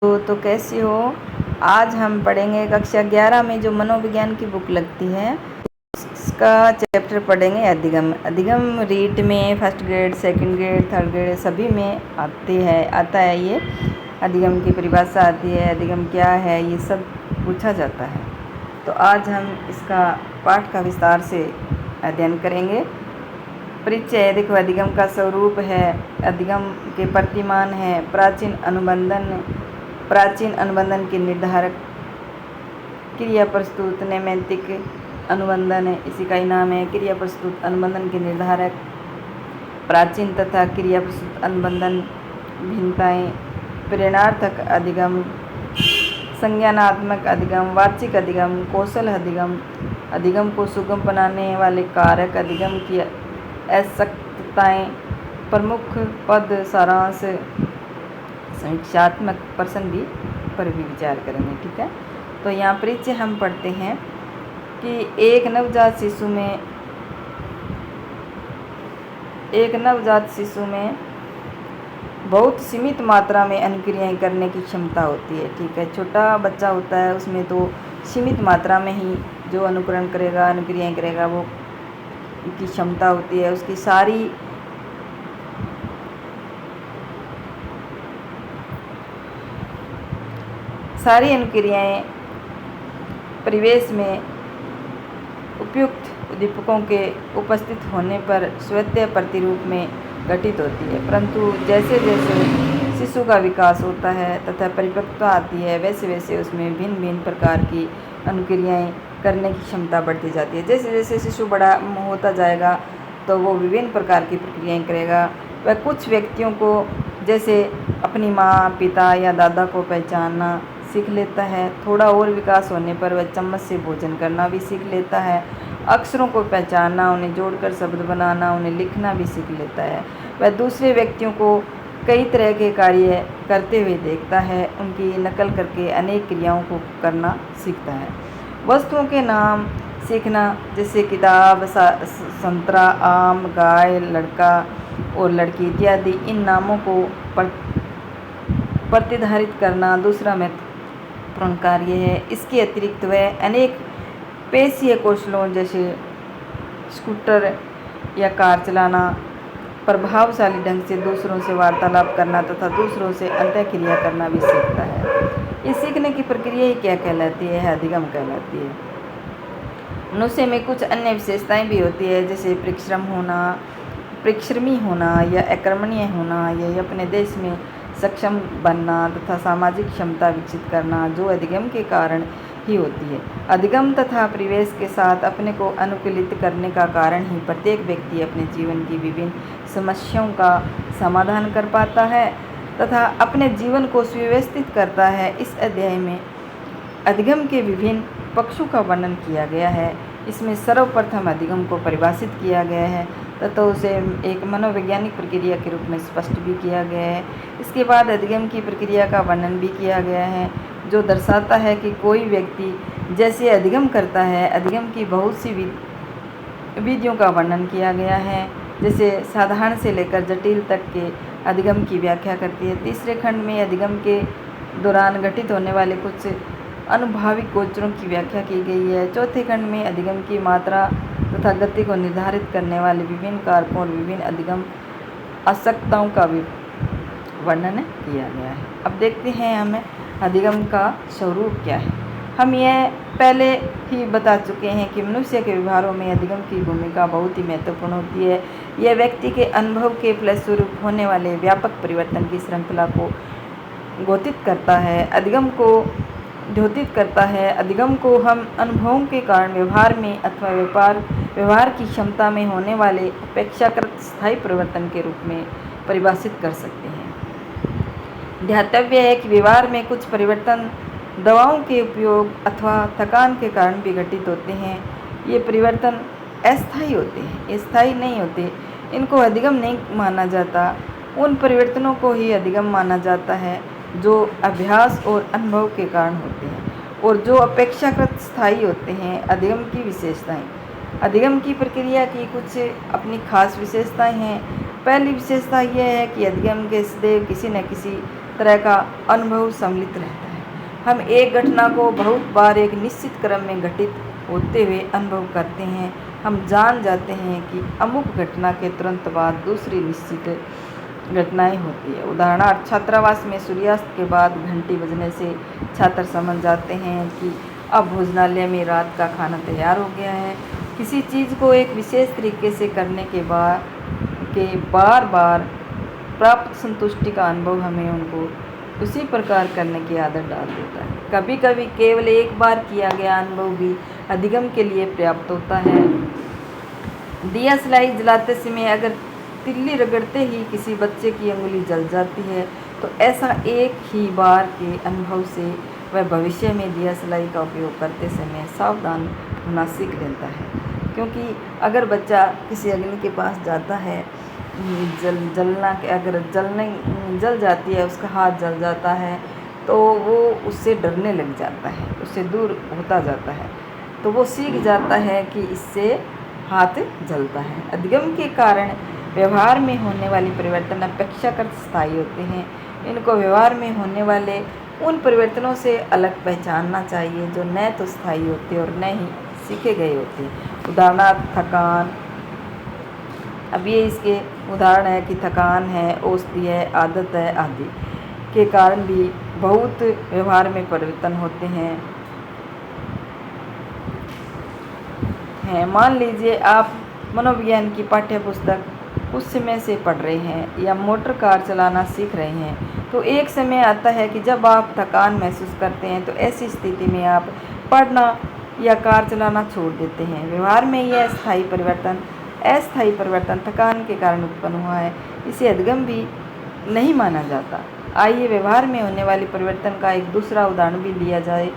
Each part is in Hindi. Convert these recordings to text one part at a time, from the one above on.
तो कैसी हो। आज हम पढ़ेंगे कक्षा 11 में जो मनोविज्ञान की बुक लगती है उसका चैप्टर पढ़ेंगे अधिगम। अधिगम रीट में first grade, second grade, third grade सभी में आता है। ये अधिगम की परिभाषा आती है, अधिगम क्या है, ये सब पूछा जाता है। तो आज हम इसका पाठ का विस्तार से अध्ययन करेंगे। परिचय। देखो, अधिगम का स्वरूप है, अधिगम के प्रतिमान है, प्राचीन अनुबंधन के निर्धारक, क्रिया प्रस्तुत, नैमित्तिक अनुबंधन इसी का ही नाम है। क्रिया प्रस्तुत अनुबंधन के निर्धारक, प्राचीन तथा क्रिया प्रस्तुत अनुबंधन भिन्नताएं, प्रेरणार्थक अधिगम, संज्ञानात्मक अधिगम, वाचिक अधिगम, कौशल अधिगम, अधिगम को सुगम बनाने वाले कारक, अधिगम की आवश्यकताएं, प्रमुख पद, सारांश, समीक्षात्मक प्रश्न भी पर भी विचार करेंगे। ठीक है, तो यहाँ परिचय हम पढ़ते हैं कि एक नवजात शिशु में बहुत सीमित मात्रा में अनुक्रियाएं करने की क्षमता होती है। ठीक है, छोटा बच्चा होता है, उसमें तो सीमित मात्रा में ही जो अनुकरण करेगा, अनुक्रियाएं करेगा, वो की क्षमता होती है। उसकी सारी अनुक्रियाएं परिवेश में उपयुक्त उद्दीपकों के उपस्थित होने पर स्वतः प्रतिरूप में घटित होती है, परंतु जैसे जैसे शिशु का विकास होता है तथा परिपक्वता आती है, वैसे वैसे उसमें भिन्न भिन्न प्रकार की अनुक्रियाएं करने की क्षमता बढ़ती जाती है। जैसे जैसे शिशु बड़ा होता जाएगा तो वो विभिन्न प्रकार की प्रक्रियाएं करेगा। वह कुछ व्यक्तियों को जैसे अपनी माँ, पिता या दादा को पहचानना सीख लेता है। थोड़ा और विकास होने पर वह चम्मच से भोजन करना भी सीख लेता है। अक्षरों को पहचानना, उन्हें जोड़कर शब्द बनाना, उन्हें लिखना भी सीख लेता है। वह दूसरे व्यक्तियों को कई तरह के कार्य करते हुए देखता है, उनकी नकल करके अनेक क्रियाओं को करना सीखता है। वस्तुओं के नाम सीखना, जैसे किताब, संतरा, आम, गाय, लड़का और लड़की इत्यादि, इन नामों को प्रतिधारित करना दूसरा महत्वपूर्ण कार्य है। इसके अतिरिक्त वह अनेक पेशीय कौशलों जैसे स्कूटर या कार चलाना, प्रभावशाली ढंग से दूसरों से वार्तालाप करना तथा दूसरों से अंतःक्रिया करना भी सीखता है। ये सीखने की प्रक्रिया ही क्या कहलाती है? अधिगम कहलाती है। मनुष्य में कुछ अन्य विशेषताएं भी होती है, जैसे परिश्रमी होना या आक्रमणीय होना, या अपने देश में सक्षम बनना तथा सामाजिक क्षमता विकसित करना, जो अधिगम के कारण ही होती है। अधिगम तथा परिवेश के साथ अपने को अनुकूलित करने का कारण ही प्रत्येक व्यक्ति अपने जीवन की विभिन्न समस्याओं का समाधान कर पाता है तथा अपने जीवन को सुव्यवस्थित करता है। इस अध्याय में अधिगम के विभिन्न पक्षों का वर्णन किया गया है। इसमें सर्वप्रथम अधिगम को परिभाषित किया गया है तथा उसे एक मनोवैज्ञानिक प्रक्रिया के रूप में स्पष्ट भी किया गया है। इसके बाद अधिगम की प्रक्रिया का वर्णन भी किया गया है, जो दर्शाता है कि कोई व्यक्ति जैसे अधिगम करता है। अधिगम की बहुत सी विधियों का वर्णन किया गया है, जैसे साधारण से लेकर जटिल तक के अधिगम की व्याख्या करती है। तीसरे खंड में अधिगम के दौरान घटित होने वाले कुछ अनुभाविक गोचरों की व्याख्या की गई है। चौथे खंड में अधिगम की मात्रा तथा गति को निर्धारित करने वाले विभिन्न कारकों और विभिन्न अधिगम आवश्यकताओं का भी वर्णन किया गया है। अब देखते हैं हमें अधिगम का स्वरूप क्या है। हम यह पहले ही बता चुके हैं कि मनुष्य के व्यवहारों में अधिगम की भूमिका बहुत ही महत्वपूर्ण होती है। यह व्यक्ति के अनुभव के फलस्वरूप होने वाले व्यापक परिवर्तन की श्रृंखला को द्योतित करता है। अधिगम को हम अनुभवों के कारण व्यवहार में अथवा व्यवहार की क्षमता में होने वाले अपेक्षाकृत स्थायी परिवर्तन के रूप में परिभाषित कर सकते हैं। ध्यातव्य है कि व्यवहार में कुछ परिवर्तन दवाओं के उपयोग अथवा थकान के कारण भी घटित होते हैं। ये परिवर्तन अस्थायी होते हैं, ये स्थायी नहीं होते। इनको अधिगम नहीं माना जाता। उन परिवर्तनों को ही अधिगम माना जाता है जो अभ्यास और अनुभव के कारण होते हैं और जो अपेक्षाकृत स्थायी होते हैं। अधिगम की विशेषताएं। अधिगम की प्रक्रिया की कुछ अपनी खास विशेषताएं हैं। पहली विशेषता यह है कि अधिगम के सदैव किसी न किसी तरह का अनुभव सम्मिलित रहता है। हम एक घटना को बहुत बार एक निश्चित क्रम में घटित होते हुए अनुभव करते हैं। हम जान जाते हैं कि अमुक घटना के तुरंत बाद दूसरी निश्चित घटनाएं होती है। उदाहरणार्थ, छात्रावास में सूर्यास्त के बाद घंटी बजने से छात्र समझ जाते हैं कि अब भोजनालय में रात का खाना तैयार हो गया है। किसी चीज़ को एक विशेष तरीके से करने के बार बार प्राप्त संतुष्टि का अनुभव हमें उनको उसी प्रकार करने की आदत डाल देता है। कभी कभी केवल एक बार किया गया अनुभव भी अधिगम के लिए पर्याप्त होता है। दिया सलाई जलाते समय अगर तिल्ली रगड़ते ही किसी बच्चे की अंगुली जल जाती है तो ऐसा एक ही बार के अनुभव से वह भविष्य में दिया सलाई का उपयोग करते समय सावधान होना सीख लेता है। क्योंकि अगर बच्चा किसी अग्नि के पास जाता है, अगर जल जाती है, उसका हाथ जल जाता है तो वो उससे डरने लग जाता है, उससे दूर होता जाता है, तो वो सीख जाता है कि इससे हाथ जलता है। अधिगम के कारण व्यवहार में होने वाली परिवर्तन अपेक्षाकृत स्थायी होते हैं। इनको व्यवहार में होने वाले उन परिवर्तनों से अलग पहचानना चाहिए जो न तो स्थायी होते और न ही सीखे गए होते। उदाहरणार्थ, थकान। अब ये इसके उदाहरण है कि थकान है, औषधि है, आदत है आदि के कारण भी बहुत व्यवहार में परिवर्तन होते हैं। मान लीजिए आप मनोविज्ञान की पाठ्य पुस्तक कुछ समय से पढ़ रहे हैं या मोटर कार चलाना सीख रहे हैं, तो एक समय आता है कि जब आप थकान महसूस करते हैं, तो ऐसी स्थिति में आप पढ़ना या कार चलाना छोड़ देते हैं। व्यवहार में यह अस्थायी परिवर्तन थकान के कारण उत्पन्न हुआ है, इसे अधिगम भी नहीं माना जाता। आइए व्यवहार में होने वाली परिवर्तन का एक दूसरा उदाहरण भी लिया जाए।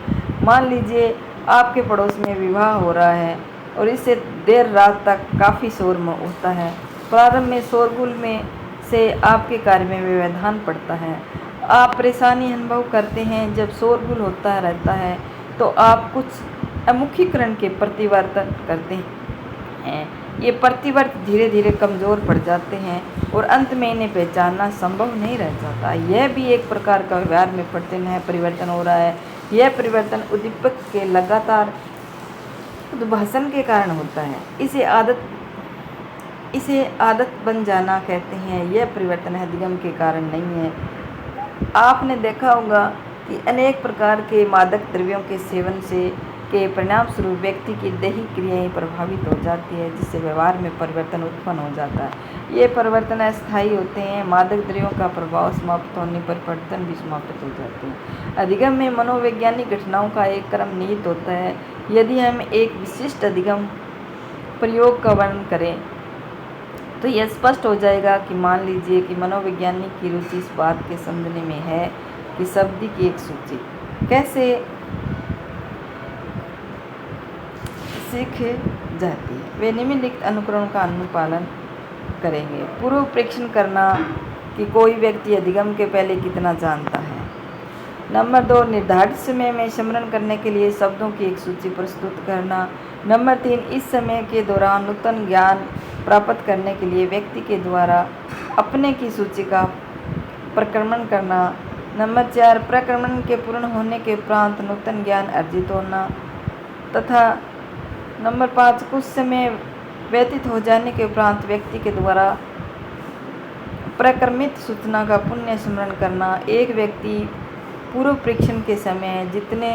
मान लीजिए आपके पड़ोस में विवाह हो रहा है और इससे देर रात तक काफ़ी शोर होता है। प्रारंभ में शोरगुल में से आपके कार्य में व्यवधान पड़ता है। आप परेशानी अनुभव करते हैं। जब शोरगुल होता रहता है तो आप कुछ अमुखीकरण के प्रतिवर्तन करते हैं। ये प्रतिवर्त धीरे धीरे कमज़ोर पड़ जाते हैं और अंत में इन्हें पहचानना संभव नहीं रह जाता। यह भी एक प्रकार का व्यवहार में परिवर्तन हो रहा है। यह परिवर्तन उद्दीपक के लगातार उद्भाषण के कारण होता है। इसे आदत बन जाना कहते हैं। यह परिवर्तन अधिगम के कारण नहीं है। आपने देखा होगा कि अनेक प्रकार के मादक द्रव्यों के सेवन के परिणाम स्वरूप व्यक्ति की दैहिक क्रियाएं प्रभावित हो जाती है, जिससे व्यवहार में परिवर्तन उत्पन्न हो जाता है। ये परिवर्तन अस्थायी होते हैं। मादक द्रव्यों का प्रभाव समाप्त होने पर परिवर्तन भी समाप्त हो जाते हैं। अधिगम में मनोवैज्ञानिक घटनाओं का एक क्रम निहित होता है। यदि हम एक विशिष्ट अधिगम प्रयोग का वर्णन करें तो यह स्पष्ट हो जाएगा कि मान लीजिए कि मनोवैज्ञानिक की रुचि इस बात के समझने में है कि शब्द की एक सूची कैसे सीख जाती है। वे निम्नलिखित अनुकरण का अनुपालन करेंगे। पूर्व परीक्षण करना कि कोई व्यक्ति अधिगम के पहले कितना जानता है। नंबर 2, निर्धारित समय में स्मरण करने के लिए शब्दों की एक सूची प्रस्तुत करना। नंबर 3, इस समय के दौरान नूतन ज्ञान प्राप्त करने के लिए व्यक्ति के द्वारा अपने की सूची का प्रक्रमण करना। नंबर 4, प्रक्रमण के पूर्ण होने के उपरांत नूतन ज्ञान अर्जित होना। तथा नंबर 5, कुछ समय व्यतीत हो जाने के उपरांत व्यक्ति के द्वारा प्रक्रमित सूचना का पुनः स्मरण करना। एक व्यक्ति पूर्व परीक्षण के समय जितने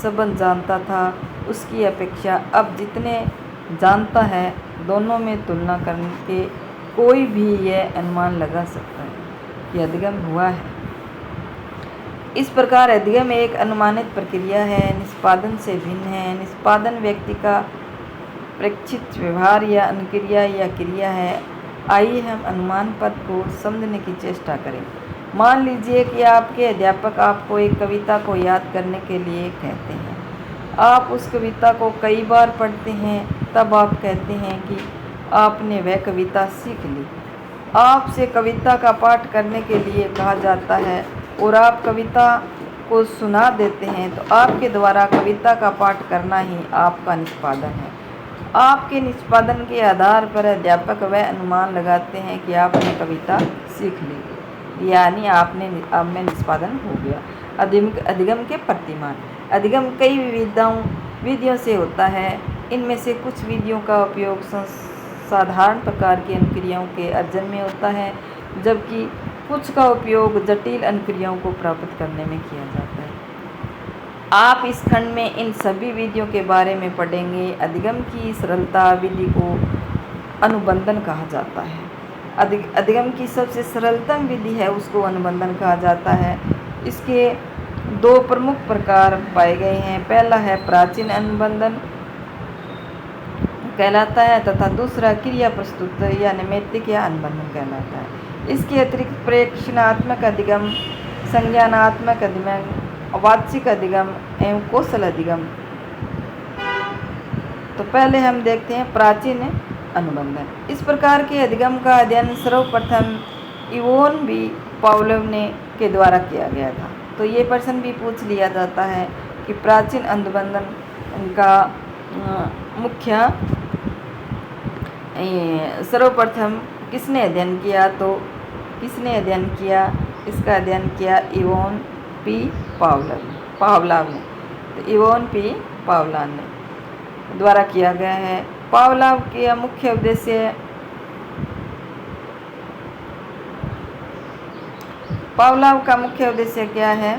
शब्द जानता था उसकी अपेक्षा अब जितने जानता है, दोनों में तुलना करके कोई भी यह अनुमान लगा सकता है कि अधिगम हुआ है। इस प्रकार अधिगम एक अनुमानित प्रक्रिया है, निष्पादन से भिन्न है। निष्पादन व्यक्ति का प्रेक्षित व्यवहार या अनुक्रिया या क्रिया है। आइए हम अनुमान पद को समझने की चेष्टा करें। मान लीजिए कि आपके अध्यापक आपको एक कविता को याद करने के लिए कहते हैं। आप उस कविता को कई बार पढ़ते हैं, तब आप कहते हैं कि आपने वह कविता सीख ली। आपसे कविता का पाठ करने के लिए कहा जाता है और आप कविता को सुना देते हैं, तो आपके द्वारा कविता का पाठ करना ही आपका निष्पादन है। आपके निष्पादन के आधार पर अध्यापक वह अनुमान लगाते हैं कि आपने कविता सीख ली। यानी आप में निष्पादन हो गया। अधिगम के प्रतिमान। अधिगम कई विधियों से होता है। इनमें से कुछ विधियों का उपयोग साधारण प्रकार की अनुक्रियाओं के अर्जन में होता है, जबकि कुछ का उपयोग जटिल अनुक्रियाओं को प्राप्त करने में किया जाता है। आप इस खंड में इन सभी विधियों के बारे में पढ़ेंगे। अधिगम की सरलता विधि को अनुबंधन कहा जाता है। अधिगम की सबसे सरलतम विधि है उसको अनुबंधन कहा जाता है। इसके दो प्रमुख प्रकार पाए गए हैं। पहला है प्राचीन अनुबंधन कहलाता है तथा दूसरा क्रिया प्रस्तुत या नैमित्तिक या अनुबंधन कहलाता है। इसके अतिरिक्त प्रेक्षणात्मक अधिगम, संज्ञानात्मक अधिगम, वाचिक अधिगम एवं कौशल अधिगम। तो पहले हम देखते हैं प्राचीन अनुबंधन। इस प्रकार के अधिगम का अध्ययन सर्वप्रथम इवोन वी पावलोव के द्वारा किया गया था। तो ये प्रश्न भी पूछ लिया जाता है कि प्राचीन अनुबंधन का मुख्य सर्वप्रथम किसने अध्ययन किया? तो किसने अध्ययन किया? इसका अध्ययन किया इवोन पी पावलोव ने। तो इवोन पी पावलोव ने द्वारा किया गया है। पावलोव का मुख्य उद्देश्य क्या है?